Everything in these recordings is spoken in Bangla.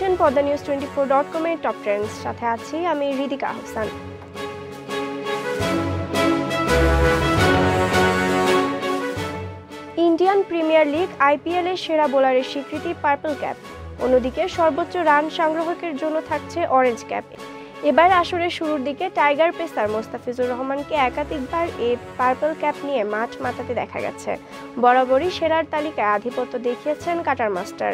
দেখছেন poddanews24.com এর টপ ট্রেন্ডস, সাথে আছি আমি Ridhika Ahsan. Indian premier league IPL এর সেরা বোলারের স্বীকৃতি পার্পল ক্যাপ। অন্যদিকে সর্বোচ্চ রান সংগ্রাহকের জন্য থাকছে অরেঞ্জ ক্যাপ। এবার আসরের শুরুর দিকে টাইগার পেসার মোস্তাফিজুর রহমানকে একাধিকবার এই পার্পল ক্যাপ নিয়ে মাঠ মাতাতে দেখা গেছে। বরাবরই সেরার তালিকায় আধিপত্য দেখিয়েছেন কাটার মাস্টার।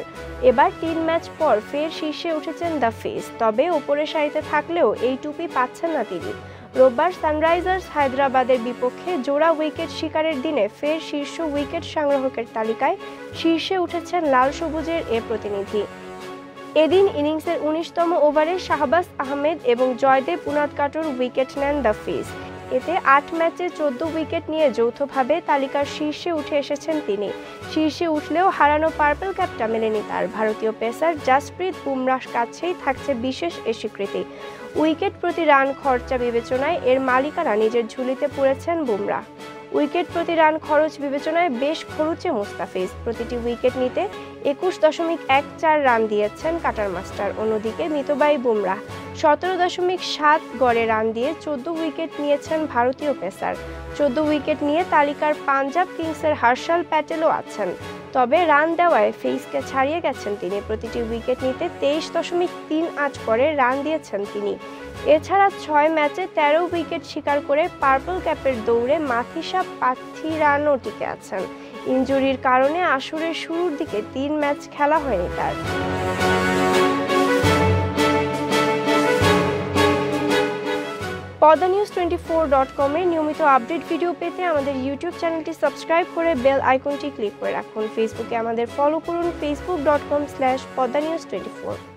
এবার 3 ম্যাচ পর ফের শীর্ষে উঠেছেন দ্য ফেস, তবে ওপরের সারিতে থাকলেও এই টুপি পাচ্ছেন না তিনি। রোববার সানরাইজার্স হায়দ্রাবাদের বিপক্ষে জোড়া উইকেট শিকারের দিনে ফের শীর্ষ উইকেট সংগ্রাহকের তালিকায় শীর্ষে উঠেছেন লাল সবুজের এ প্রতিনিধি। এদিন ইনিংসের 19তম ওভারে শাহবাজ আহমেদ এবং জয়দেব উনাদকাটুর উইকেট নেন দ্য ফেস। এতে 8 ম্যাচে 14 উইকেট নিয়ে যৌথভাবে তালিকার শীর্ষে উঠে এসেছেন তিনি। শীর্ষে উঠলেও হারানো পার্পল ক্যাপটা মেলেনি তার। ভারতীয় পেসার জাসপ্রীত বুমরাহর কাছেই থাকছে বিশেষ এ স্বীকৃতি। উইকেট প্রতি রান খরচা বিবেচনায় এর মালিকানা নিজের ঝুলিতে পুরেছেন বুমরাহ। উইকেট প্রতি রান খরচ বিবেচনায় বেশ খরুচে মুস্তাফিজ। প্রতিটি উইকেট নিতে 21.14 রান দিয়েছেন কাটার মাস্টার। অন্যদিকে মিতবাই বুমরাহ 17.7 গড়ে রান দিয়ে 14 উইকেট নিয়েছেন ভারতীয় পেসার। 14 উইকেট নিয়ে তালিকার পাঞ্জাব কিংসের হর্ষল প্যাটেলও আছেন, তবে রান দেওয়ায় ফেসকে ছাড়িয়ে গেছেন তিনি। প্রতিটি উইকেট নিতে 23.38 গড়ে রান দিয়েছেন তিনি। এছাড়া 6 ম্যাচে 13 উইকেট শিকার করে পার্পল ক্যাপের দৌড়ে মাথিসা পাথিরানও টিকে আছেন। ইনজুরির কারণে আসরের শুরুর দিকে 3 ম্যাচ খেলা হয়নি তার। poddanews24.com এর নিয়মিত আপডেট ভিডিও পেতে আমাদের ইউটিউব চ্যানেলটি সাবস্ক্রাইব করে বেল আইকনটি ক্লিক করে রাখুন। ফেসবুকে আমাদের ফলো করুন facebook.com/poddanews24।